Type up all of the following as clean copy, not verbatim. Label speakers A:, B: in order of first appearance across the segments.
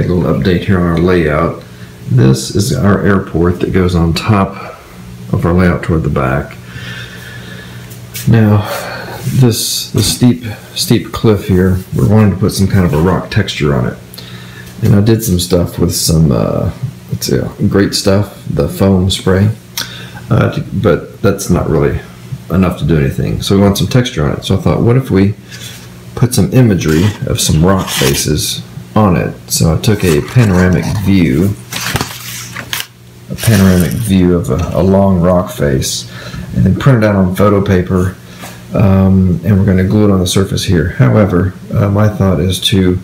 A: a little update here on our layout. This is our airport that goes on top of our layout toward the back. Now, the steep cliff here, we're wanting to put some kind of a rock texture on it. And I did some stuff with some great stuff, the foam spray, but that's not really enough to do anything. So we want some texture on it. So I thought, what if we put some imagery of some rock faces on it? So I took a panoramic view of a long rock face, and then printed out on photo paper, and we're going to glue it on the surface here. However, my thought is to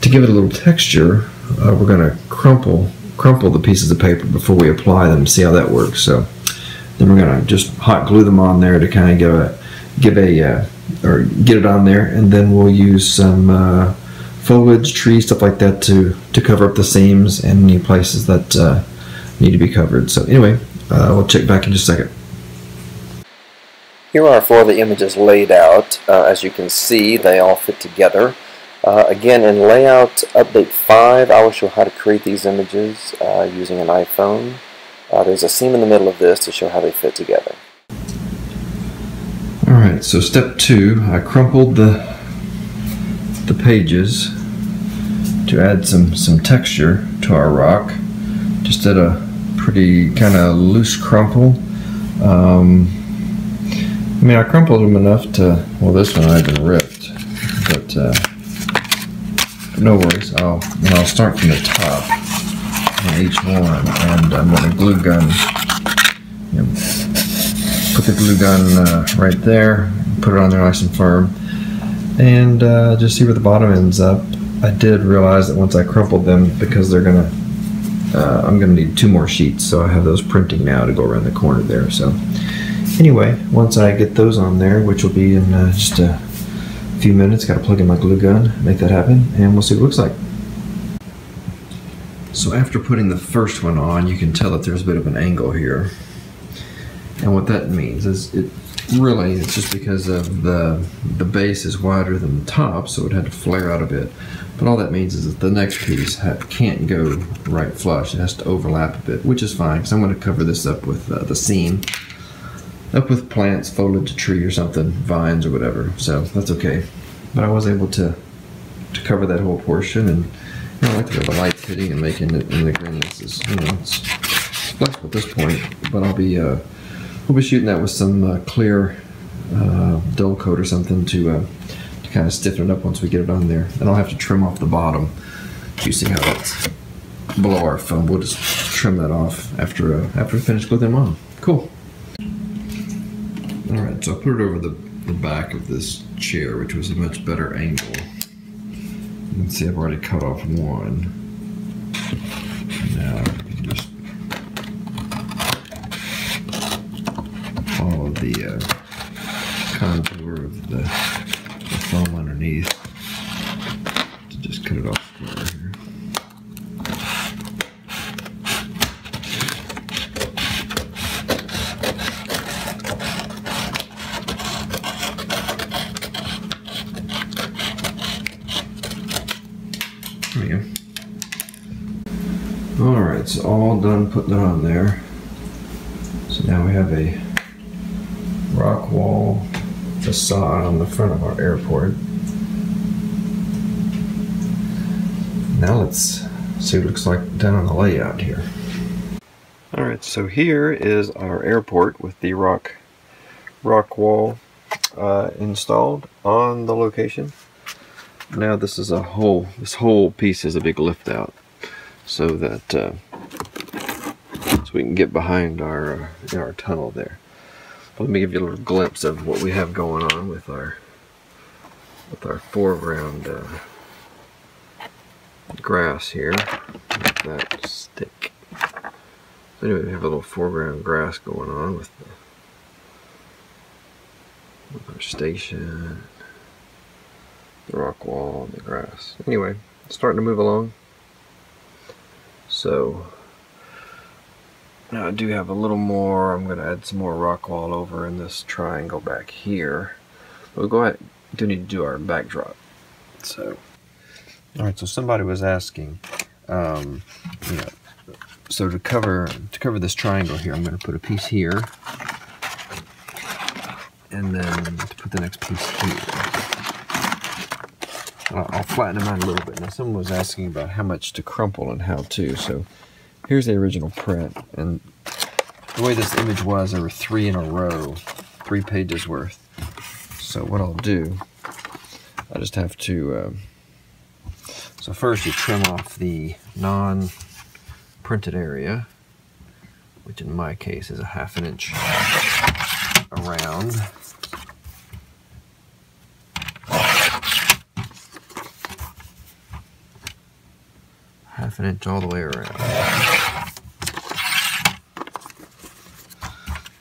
A: give it a little texture, we're going to crumple the pieces of paper before we apply them, see how that works. So then we're going to just hot glue them on there to kind of get it on there, and then we'll use some foliage, trees, stuff like that to cover up the seams and any places that need to be covered. So anyway, we'll check back in just a second.
B: Here are 4 of the images laid out. As you can see, they all fit together. Again, in Layout Update 5, I will show how to create these images using an iPhone. There's a seam in the middle of this to show how they fit together.
A: Alright, so step 2, I crumpled the pages to add some texture to our rock. Just did a pretty kind of loose crumple. I mean, I crumpled them enough to, well, this one I've been ripped, but no worries. I'll start from the top on each one, and I'm going to glue gun, put the glue gun right there, put it on there nice and firm, and just see where the bottom ends up. I did realize that once I crumpled them, because they're gonna, I'm gonna need 2 more sheets, so I have those printing now to go around the corner there. So anyway, once I get those on there, which will be in just a few minutes, got to plug in my glue gun, make that happen, and we'll see what it looks like. So after putting the first one on, you can tell that there's a bit of an angle here, and what that means is it's just because of the base is wider than the top, so it had to flare out a bit. But all that means is that the next piece can't go right flush. It has to overlap a bit, which is fine, because I'm going to cover this up with the seam, up with plants, foliage, a tree or something, vines or whatever, so that's okay. But I was able to cover that whole portion, and I like the way the light's hitting and making it in the greenness is, it's flexible at this point, but we'll be shooting that with some clear dull coat or something to kind of stiffen it up once we get it on there. And I'll have to trim off the bottom. You see how that's below our foam. We'll just trim that off after we finish gluing them on. Cool. Alright, so I put it over the back of this chair, which was a much better angle. You can see I've already cut off one. Now you can just follow the contour of the foam underneath to just cut it off square here. There we go. Alright, so all done putting it on there. So now we have a rock wall facade on the front of our airport. Now let's see what it looks like down on the layout here. Alright, so here is our airport with the rock wall installed on the location. Now this whole piece is a big lift out, so that so we can get behind our tunnel there. Let me give you a little glimpse of what we have going on with our foreground grass here. Let that stick. So anyway, we have a little foreground grass going on with our station, the rock wall, and the grass. Anyway, it's starting to move along. So now I do have a little more. I'm going to add some more rock wall over in this triangle back here. We'll go ahead. Do need to do our backdrop. So, all right. So somebody was asking, You know, so to cover this triangle here, I'm going to put a piece here, and then to put the next piece here. I'll flatten them out a little bit. Now, someone was asking about how much to crumple and how to. So here's the original print, and the way this image was, there were 3 in a row, 3 pages worth. So what I'll do, I just have to. So first, you trim off the non-printed area, which in my case is a 1/2 inch around. Half an inch all the way around.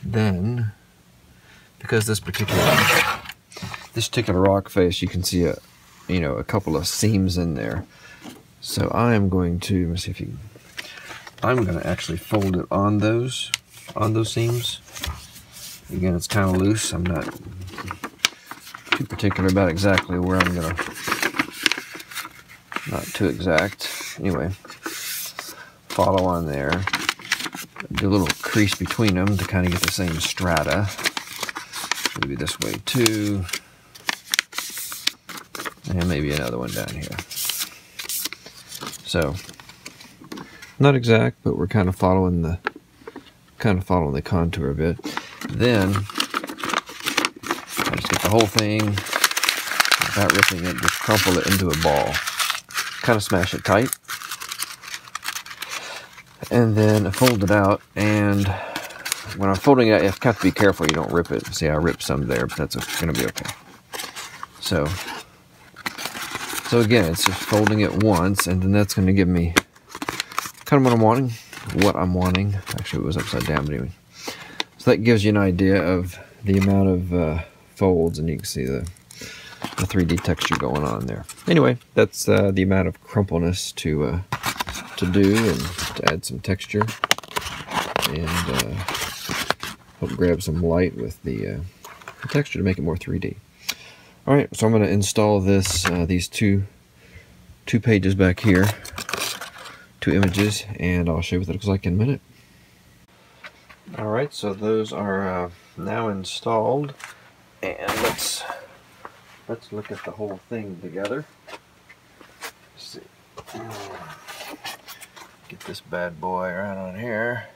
A: Then, because this particular rock face, you can see a couple of seams in there. So I am going to, let me see if you. I'm going to actually fold it on those seams. Again, it's kind of loose. I'm not too particular about exactly where I'm going to. Not too exact. Anyway, follow on there. Do a little crease between them to kind of get the same strata. Maybe this way too. And maybe another one down here. So, not exact, but we're kind of following the contour a bit. Then I just get the whole thing without ripping it, just crumple it into a ball. Kind of smash it tight, and then fold it out. And when I'm folding it, you have to be careful you don't rip it. See, I ripped some there, but that's going to be okay. So again, it's just folding it once, and then that's going to give me kind of what I'm wanting. Actually, it was upside down, but anyway. So that gives you an idea of the amount of folds, and you can see the 3D texture going on there. Anyway, that's the amount of crumpleness to do, and to add some texture, and help grab some light with the texture to make it more 3D. All right, so I'm going to install these two pages back here, 2 images, and I'll show you what that looks like in a minute. All right, so those are now installed, and let's look at the whole thing together. Let's see. Get this bad boy right on here.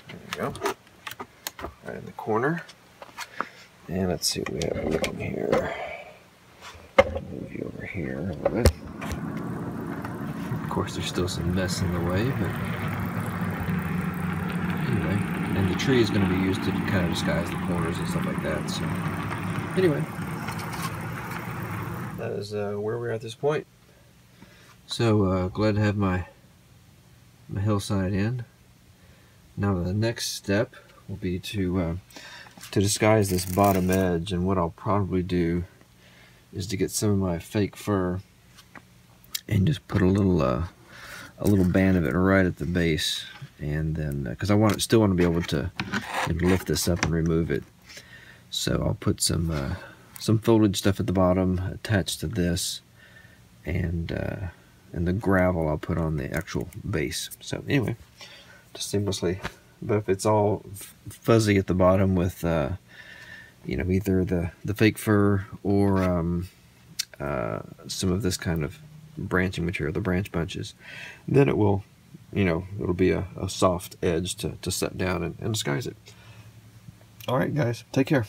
A: There we go. Right in the corner. And let's see what we have looking here. Move you over here a little bit. Of course, there's still some mess in the way, but anyway. And the tree is going to be used to kind of disguise the corners and stuff like that. So anyway, that is where we're at this point. So glad to have my hillside in. Now the next step will be to disguise this bottom edge, and what I'll probably do is to get some of my fake fur and just put a little band of it right at the base, and then because I still want to be able to lift this up and remove it. So I'll put some foliage stuff at the bottom attached to this, and the gravel I'll put on the actual base. So anyway, just seamlessly. But if it's all fuzzy at the bottom with either the fake fur or some of this kind of branching material, the branch bunches, then it will, it'll be a soft edge to set down and disguise it. All right, guys, take care.